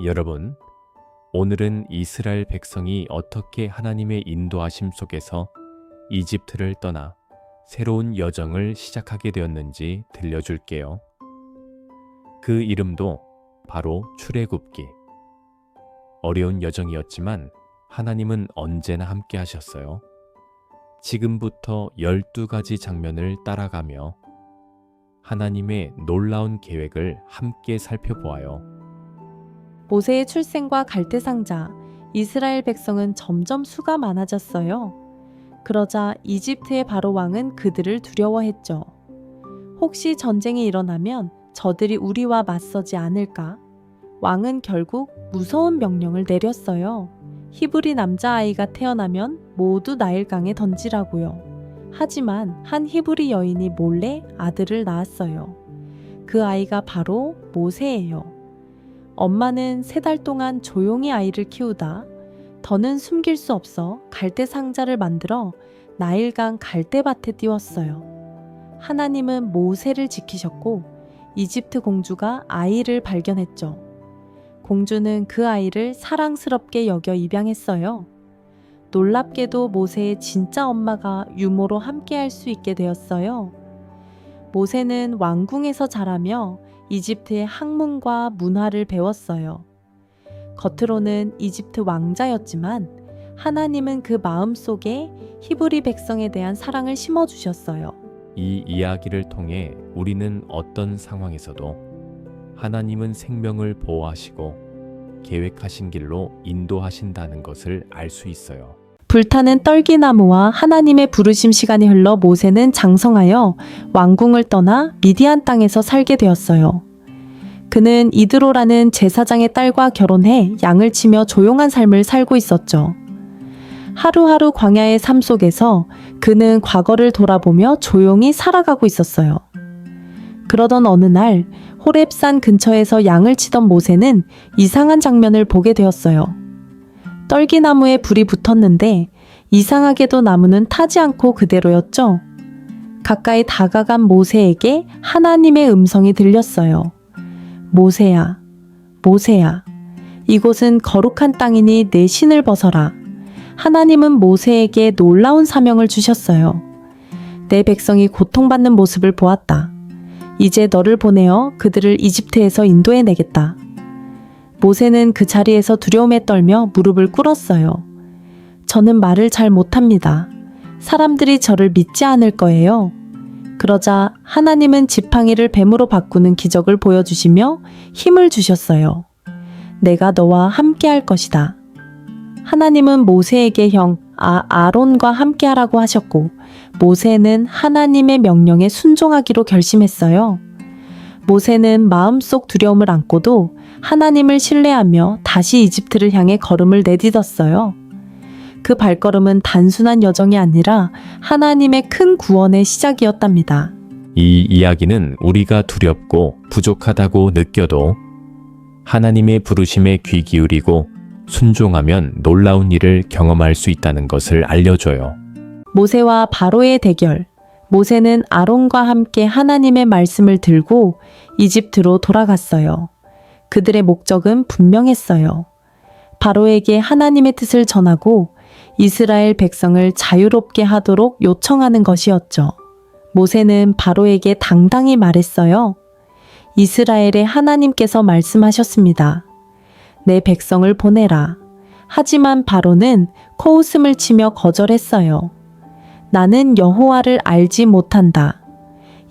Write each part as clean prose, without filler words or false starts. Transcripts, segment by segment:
여러분, 오늘은 이스라엘 백성이 어떻게 하나님의 인도하심 속에서 이집트를 떠나 새로운 여정을 시작하게 되었는지 들려줄게요. 그 이름도 바로 출애굽기. 어려운 여정이었지만 하나님은 언제나 함께 하셨어요. 지금부터 12가지 장면을 따라가며 하나님의 놀라운 계획을 함께 살펴보아요. 모세의 출생과 갈대상자, 이스라엘 백성은 점점 수가 많아졌어요. 그러자 이집트의 바로 왕은 그들을 두려워했죠. 혹시 전쟁이 일어나면 저들이 우리와 맞서지 않을까? 왕은 결국 무서운 명령을 내렸어요. 히브리 남자아이가 태어나면 모두 나일강에 던지라고요. 하지만 한 히브리 여인이 몰래 아들을 낳았어요. 그 아이가 바로 모세예요. 엄마는 3달 동안 조용히 아이를 키우다 더는 숨길 수 없어 갈대 상자를 만들어 나일강 갈대밭에 띄웠어요. 하나님은 모세를 지키셨고 이집트 공주가 아이를 발견했죠. 공주는 그 아이를 사랑스럽게 여겨 입양했어요. 놀랍게도 모세의 진짜 엄마가 유모로 함께할 수 있게 되었어요. 모세는 왕궁에서 자라며 이집트의 학문과 문화를 배웠어요. 겉으로는 이집트 왕자였지만 하나님은 그 마음속에 히브리 백성에 대한 사랑을 심어주셨어요. 이 이야기를 통해 우리는 어떤 상황에서도 하나님은 생명을 보호하시고 계획하신 길로 인도하신다는 것을 알 수 있어요. 불타는 떨기나무와 하나님의 부르심 시간이 흘러 모세는 장성하여 왕궁을 떠나 미디안 땅에서 살게 되었어요. 그는 이드로라는 제사장의 딸과 결혼해 양을 치며 조용한 삶을 살고 있었죠. 하루하루 광야의 삶 속에서 그는 과거를 돌아보며 조용히 살아가고 있었어요. 그러던 어느 날 호렙산 근처에서 양을 치던 모세는 이상한 장면을 보게 되었어요. 떨기나무에 불이 붙었는데 이상하게도 나무는 타지 않고 그대로였죠. 가까이 다가간 모세에게 하나님의 음성이 들렸어요. 모세야, 모세야, 이곳은 거룩한 땅이니 내 신을 벗어라. 하나님은 모세에게 놀라운 사명을 주셨어요. 내 백성이 고통받는 모습을 보았다. 이제 너를 보내어 그들을 이집트에서 인도해내겠다. 모세는 그 자리에서 두려움에 떨며 무릎을 꿇었어요. 저는 말을 잘 못합니다. 사람들이 저를 믿지 않을 거예요. 그러자 하나님은 지팡이를 뱀으로 바꾸는 기적을 보여주시며 힘을 주셨어요. 내가 너와 함께 할 것이다. 하나님은 모세에게 형 아론과 함께 하라고 하셨고 모세는 하나님의 명령에 순종하기로 결심했어요. 모세는 마음속 두려움을 안고도 하나님을 신뢰하며 다시 이집트를 향해 걸음을 내딛었어요. 그 발걸음은 단순한 여정이 아니라 하나님의 큰 구원의 시작이었답니다. 이 이야기는 우리가 두렵고 부족하다고 느껴도 하나님의 부르심에 귀 기울이고 순종하면 놀라운 일을 경험할 수 있다는 것을 알려줘요. 모세와 바로의 대결. 모세는 아론과 함께 하나님의 말씀을 들고 이집트로 돌아갔어요. 그들의 목적은 분명했어요. 바로에게 하나님의 뜻을 전하고 이스라엘 백성을 자유롭게 하도록 요청하는 것이었죠. 모세는 바로에게 당당히 말했어요. 이스라엘의 하나님께서 말씀하셨습니다. 내 백성을 보내라. 하지만 바로는 코웃음을 치며 거절했어요. 나는 여호와를 알지 못한다.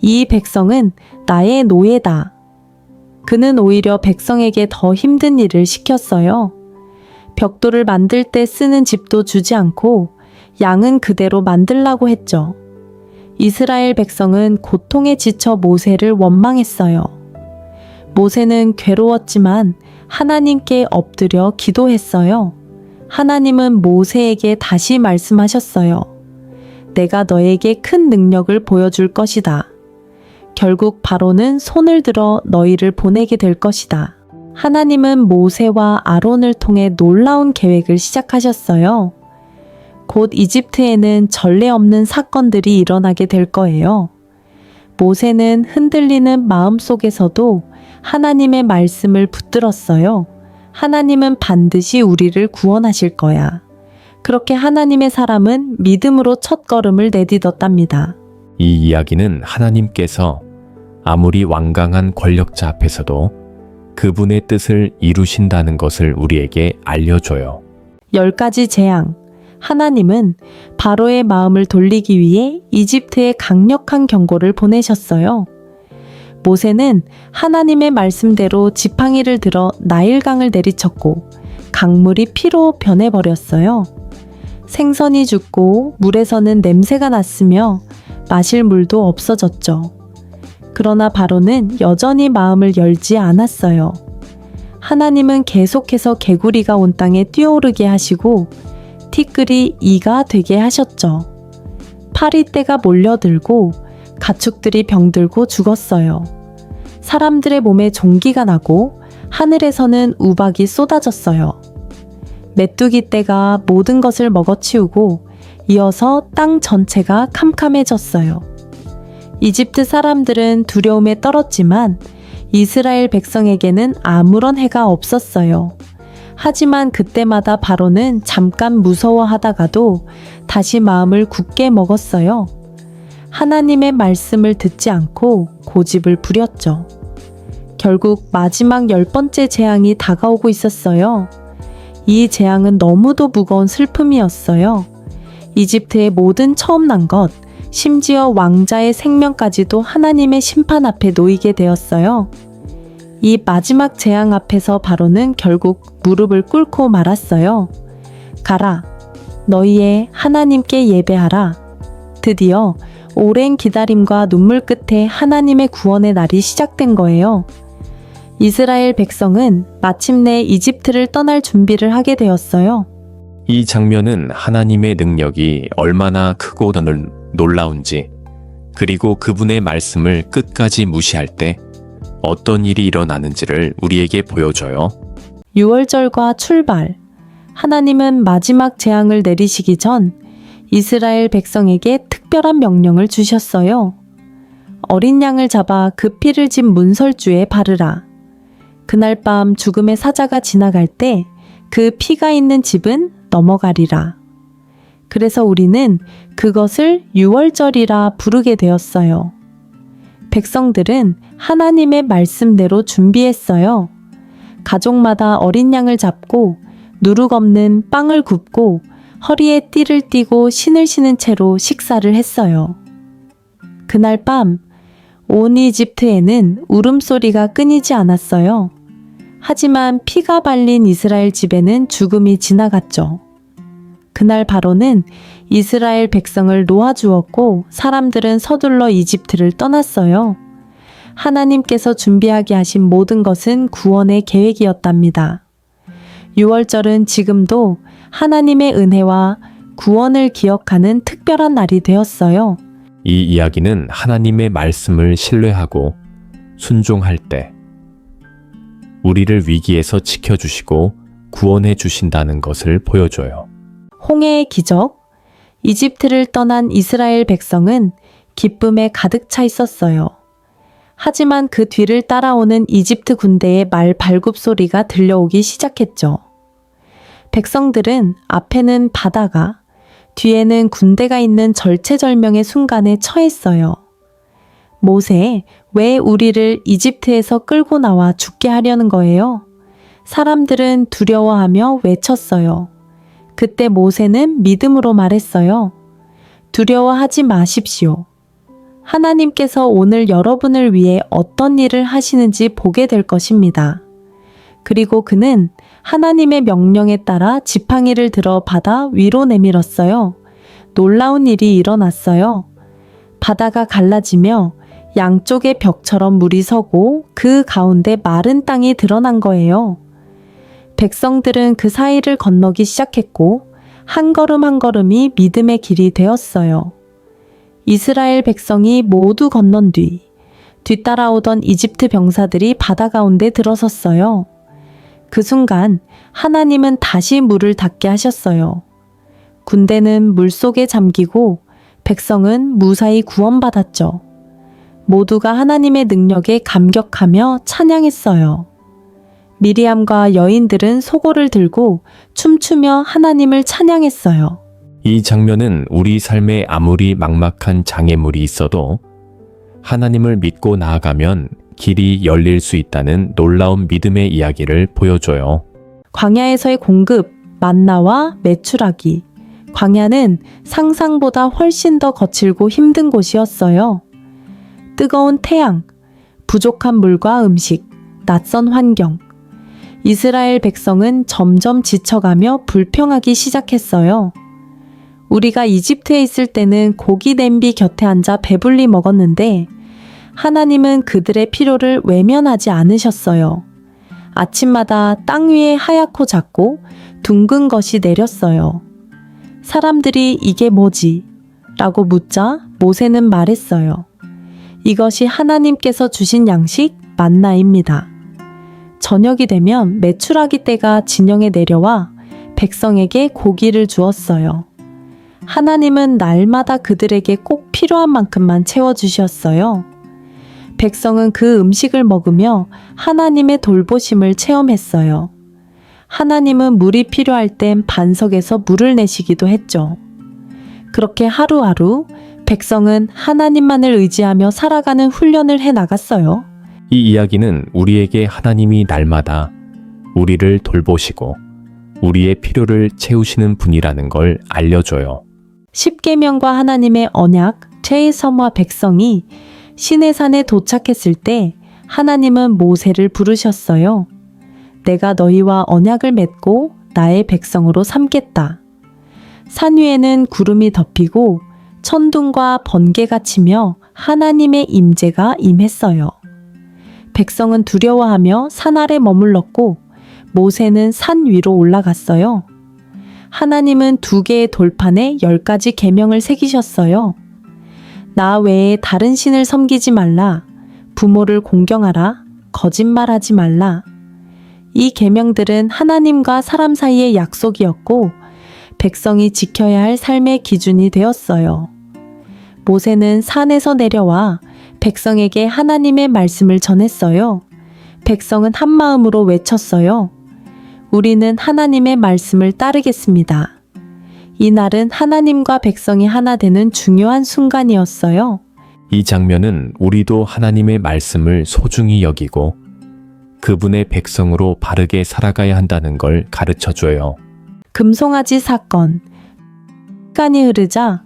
이 백성은 나의 노예다. 그는 오히려 백성에게 더 힘든 일을 시켰어요. 벽돌을 만들 때 쓰는 집도 주지 않고 양은 그대로 만들라고 했죠. 이스라엘 백성은 고통에 지쳐 모세를 원망했어요. 모세는 괴로웠지만 하나님께 엎드려 기도했어요. 하나님은 모세에게 다시 말씀하셨어요. 내가 너에게 큰 능력을 보여줄 것이다. 결국 바로는 손을 들어 너희를 보내게 될 것이다. 하나님은 모세와 아론을 통해 놀라운 계획을 시작하셨어요. 곧 이집트에는 전례 없는 사건들이 일어나게 될 거예요. 모세는 흔들리는 마음 속에서도 하나님의 말씀을 붙들었어요. 하나님은 반드시 우리를 구원하실 거야. 그렇게 하나님의 사람은 믿음으로 첫걸음을 내딛었답니다. 이 이야기는 하나님께서 아무리 완강한 권력자 앞에서도 그분의 뜻을 이루신다는 것을 우리에게 알려줘요. 10가지 재앙. 하나님은 바로의 마음을 돌리기 위해 이집트에 강력한 경고를 보내셨어요. 모세는 하나님의 말씀대로 지팡이를 들어 나일강을 내리쳤고 강물이 피로 변해버렸어요. 생선이 죽고 물에서는 냄새가 났으며 마실 물도 없어졌죠. 그러나 바로는 여전히 마음을 열지 않았어요. 하나님은 계속해서 개구리가 온 땅에 뛰어오르게 하시고 티끌이 이가 되게 하셨죠. 파리떼가 몰려들고 가축들이 병들고 죽었어요. 사람들의 몸에 종기가 나고 하늘에서는 우박이 쏟아졌어요. 메뚜기 떼가 모든 것을 먹어치우고 이어서 땅 전체가 캄캄해졌어요. 이집트 사람들은 두려움에 떨었지만 이스라엘 백성에게는 아무런 해가 없었어요. 하지만 그때마다 바로는 잠깐 무서워하다가도 다시 마음을 굳게 먹었어요. 하나님의 말씀을 듣지 않고 고집을 부렸죠. 결국 마지막 10번째 재앙이 다가오고 있었어요. 이 재앙은 너무도 무거운 슬픔이었어요. 이집트의 모든 처음 난 것, 심지어 왕자의 생명까지도 하나님의 심판 앞에 놓이게 되었어요. 이 마지막 재앙 앞에서 바로는 결국 무릎을 꿇고 말았어요. 가라, 너희의 하나님께 예배하라. 드디어 오랜 기다림과 눈물 끝에 하나님의 구원의 날이 시작된 거예요. 이스라엘 백성은 마침내 이집트를 떠날 준비를 하게 되었어요. 이 장면은 하나님의 능력이 얼마나 크고 놀라운지, 그리고 그분의 말씀을 끝까지 무시할 때 어떤 일이 일어나는지를 우리에게 보여줘요. 6월절과 출발. 하나님은 마지막 재앙을 내리시기 전 이스라엘 백성에게 특별한 명령을 주셨어요. 어린 양을 잡아 그 피를 진 문설주에 바르라. 그날 밤 죽음의 사자가 지나갈 때 그 피가 있는 집은 넘어가리라. 그래서 우리는 그것을 6월절이라 부르게 되었어요. 백성들은 하나님의 말씀대로 준비했어요. 가족마다 어린 양을 잡고 누룩 없는 빵을 굽고 허리에 띠를 띠고 신을 신은 채로 식사를 했어요. 그날 밤 온 이집트에는 울음소리가 끊이지 않았어요. 하지만 피가 발린 이스라엘 집에는 죽음이 지나갔죠. 그날 바로는 이스라엘 백성을 놓아주었고 사람들은 서둘러 이집트를 떠났어요. 하나님께서 준비하게 하신 모든 것은 구원의 계획이었답니다. 6월절은 지금도 하나님의 은혜와 구원을 기억하는 특별한 날이 되었어요. 이 이야기는 하나님의 말씀을 신뢰하고 순종할 때 우리를 위기에서 지켜주시고 구원해 주신다는 것을 보여줘요. 홍해의 기적. 이집트를 떠난 이스라엘 백성은 기쁨에 가득 차 있었어요. 하지만 그 뒤를 따라오는 이집트 군대의 말 발굽 소리가 들려오기 시작했죠. 백성들은 앞에는 바다가, 뒤에는 군대가 있는 절체절명의 순간에 처했어요. 모세, 왜 우리를 이집트에서 끌고 나와 죽게 하려는 거예요? 사람들은 두려워하며 외쳤어요. 그때 모세는 믿음으로 말했어요. 두려워하지 마십시오. 하나님께서 오늘 여러분을 위해 어떤 일을 하시는지 보게 될 것입니다. 그리고 그는 하나님의 명령에 따라 지팡이를 들어 바다 위로 내밀었어요. 놀라운 일이 일어났어요. 바다가 갈라지며 양쪽의 벽처럼 물이 서고 그 가운데 마른 땅이 드러난 거예요. 백성들은 그 사이를 건너기 시작했고 한 걸음 한 걸음이 믿음의 길이 되었어요. 이스라엘 백성이 모두 건넌 뒤 뒤따라오던 이집트 병사들이 바다 가운데 들어섰어요. 그 순간 하나님은 다시 물을 닫게 하셨어요. 군대는 물속에 잠기고 백성은 무사히 구원받았죠. 모두가 하나님의 능력에 감격하며 찬양했어요. 미리암과 여인들은 소고를 들고 춤추며 하나님을 찬양했어요. 이 장면은 우리 삶에 아무리 막막한 장애물이 있어도 하나님을 믿고 나아가면 길이 열릴 수 있다는 놀라운 믿음의 이야기를 보여줘요. 광야에서의 공급, 만나와 메추라기. 광야는 상상보다 훨씬 더 거칠고 힘든 곳이었어요. 뜨거운 태양, 부족한 물과 음식, 낯선 환경. 이스라엘 백성은 점점 지쳐가며 불평하기 시작했어요. 우리가 이집트에 있을 때는 고기 냄비 곁에 앉아 배불리 먹었는데 하나님은 그들의 필요를 외면하지 않으셨어요. 아침마다 땅 위에 하얗고 작고 둥근 것이 내렸어요. 사람들이 이게 뭐지? 라고 묻자 모세는 말했어요. 이것이 하나님께서 주신 양식 만나입니다. 저녁이 되면 메추라기 떼가 진영에 내려와 백성에게 고기를 주었어요. 하나님은 날마다 그들에게 꼭 필요한 만큼만 채워주셨어요. 백성은 그 음식을 먹으며 하나님의 돌보심을 체험했어요. 하나님은 물이 필요할 땐 반석에서 물을 내시기도 했죠. 그렇게 하루하루 백성은 하나님만을 의지하며 살아가는 훈련을 해 나갔어요. 이 이야기는 우리에게 하나님이 날마다 우리를 돌보시고 우리의 필요를 채우시는 분이라는 걸 알려줘요. 십계명과 하나님의 언약, 제사와 백성이 시내산에 도착했을 때 하나님은 모세를 부르셨어요. 내가 너희와 언약을 맺고 나의 백성으로 삼겠다. 산 위에는 구름이 덮이고 천둥과 번개가 치며 하나님의 임재가 임했어요. 백성은 두려워하며 산 아래 머물렀고 모세는 산 위로 올라갔어요. 하나님은 2개의 돌판에 10가지 계명을 새기셨어요. 나 외에 다른 신을 섬기지 말라. 부모를 공경하라. 거짓말하지 말라. 이 계명들은 하나님과 사람 사이의 약속이었고 백성이 지켜야 할 삶의 기준이 되었어요. 모세는 산에서 내려와 백성에게 하나님의 말씀을 전했어요. 백성은 한 마음으로 외쳤어요. 우리는 하나님의 말씀을 따르겠습니다. 이 날은 하나님과 백성이 하나 되는 중요한 순간이었어요. 이 장면은 우리도 하나님의 말씀을 소중히 여기고 그분의 백성으로 바르게 살아가야 한다는 걸 가르쳐줘요. 금송아지 사건. 시간이 흐르자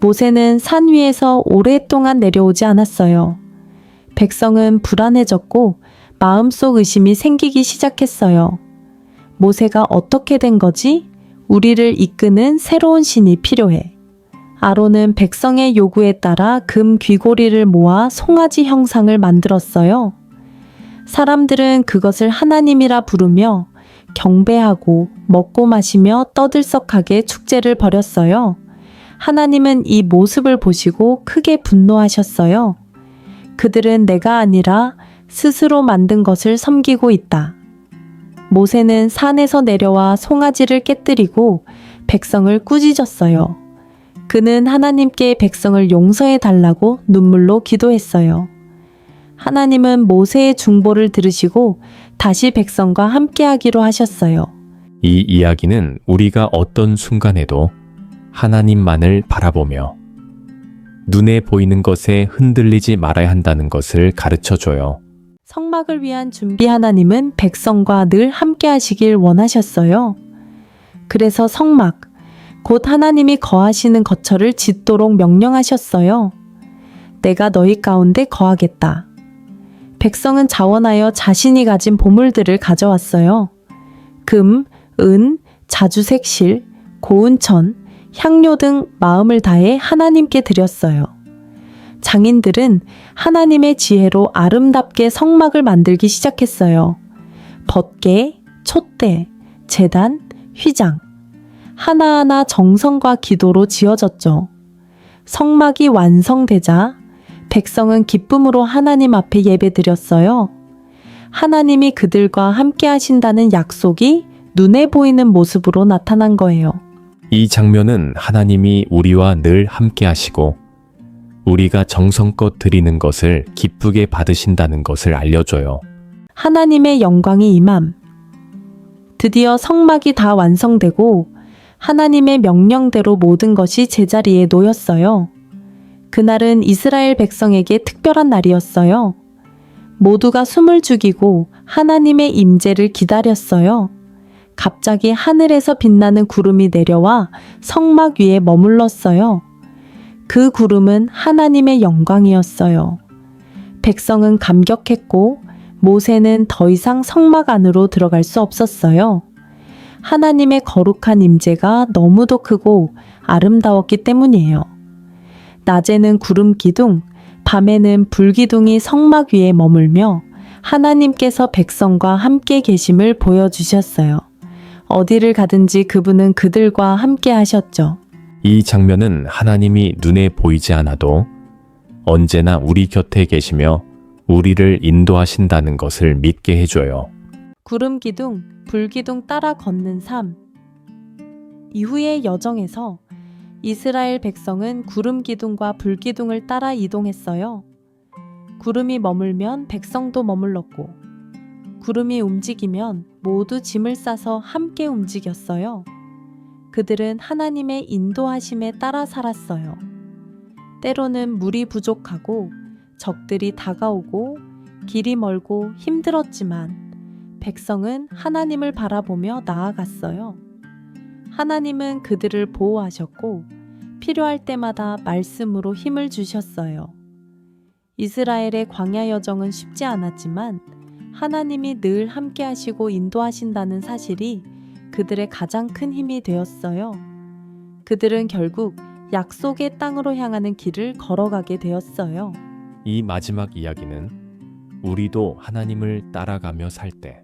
모세는 산 위에서 오랫동안 내려오지 않았어요. 백성은 불안해졌고 마음속 의심이 생기기 시작했어요. 모세가 어떻게 된 거지? 우리를 이끄는 새로운 신이 필요해. 아론은 백성의 요구에 따라 금 귀고리를 모아 송아지 형상을 만들었어요. 사람들은 그것을 하나님이라 부르며 경배하고 먹고 마시며 떠들썩하게 축제를 벌였어요. 하나님은 이 모습을 보시고 크게 분노하셨어요. 그들은 내가 아니라 스스로 만든 것을 섬기고 있다. 모세는 산에서 내려와 송아지를 깨뜨리고 백성을 꾸짖었어요. 그는 하나님께 백성을 용서해 달라고 눈물로 기도했어요. 하나님은 모세의 중보를 들으시고 다시 백성과 함께하기로 하셨어요. 이 이야기는 우리가 어떤 순간에도 하나님만을 바라보며 눈에 보이는 것에 흔들리지 말아야 한다는 것을 가르쳐줘요. 성막을 위한 준비 하나님은 백성과 늘 함께 하시길 원하셨어요. 그래서 성막, 곧 하나님이 거하시는 거처를 짓도록 명령하셨어요. 내가 너희 가운데 거하겠다. 백성은 자원하여 자신이 가진 보물들을 가져왔어요. 금, 은, 자주색 실, 고운 천, 향료 등 마음을 다해 하나님께 드렸어요. 장인들은 하나님의 지혜로 아름답게 성막을 만들기 시작했어요. 벗개, 촛대, 제단, 휘장. 하나하나 정성과 기도로 지어졌죠. 성막이 완성되자 백성은 기쁨으로 하나님 앞에 예배드렸어요. 하나님이 그들과 함께 하신다는 약속이 눈에 보이는 모습으로 나타난 거예요. 이 장면은 하나님이 우리와 늘 함께 하시고 우리가 정성껏 드리는 것을 기쁘게 받으신다는 것을 알려줘요. 하나님의 영광이 임함. 드디어 성막이 다 완성되고 하나님의 명령대로 모든 것이 제자리에 놓였어요. 그날은 이스라엘 백성에게 특별한 날이었어요. 모두가 숨을 죽이고 하나님의 임재를 기다렸어요. 갑자기 하늘에서 빛나는 구름이 내려와 성막 위에 머물렀어요. 그 구름은 하나님의 영광이었어요. 백성은 감격했고 모세는 더 이상 성막 안으로 들어갈 수 없었어요. 하나님의 거룩한 임재가 너무도 크고 아름다웠기 때문이에요. 낮에는 구름 기둥, 밤에는 불 기둥이 성막 위에 머물며 하나님께서 백성과 함께 계심을 보여주셨어요. 어디를 가든지 그분은 그들과 함께 하셨죠. 이 장면은 하나님이 눈에 보이지 않아도 언제나 우리 곁에 계시며 우리를 인도하신다는 것을 믿게 해줘요. 구름 기둥, 불 기둥 따라 걷는 삶. 이후의 여정에서 이스라엘 백성은 구름 기둥과 불 기둥을 따라 이동했어요. 구름이 머물면 백성도 머물렀고, 구름이 움직이면 모두 짐을 싸서 함께 움직였어요. 그들은 하나님의 인도하심에 따라 살았어요. 때로는 물이 부족하고 적들이 다가오고 길이 멀고 힘들었지만 백성은 하나님을 바라보며 나아갔어요. 하나님은 그들을 보호하셨고 필요할 때마다 말씀으로 힘을 주셨어요. 이스라엘의 광야 여정은 쉽지 않았지만 하나님이 늘 함께 하시고 인도하신다는 사실이 그들의 가장 큰 힘이 되었어요. 그들은 결국 약속의 땅으로 향하는 길을 걸어가게 되었어요. 이 마지막 이야기는 우리도 하나님을 따라가며 살 때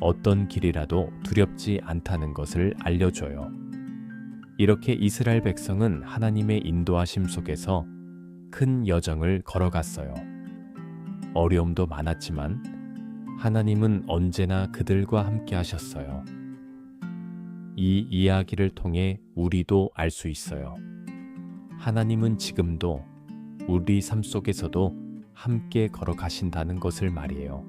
어떤 길이라도 두렵지 않다는 것을 알려줘요. 이렇게 이스라엘 백성은 하나님의 인도하심 속에서 큰 여정을 걸어갔어요. 어려움도 많았지만 하나님은 언제나 그들과 함께 하셨어요. 이 이야기를 통해 우리도 알 수 있어요. 하나님은 지금도 우리 삶 속에서도 함께 걸어가신다는 것을 말이에요.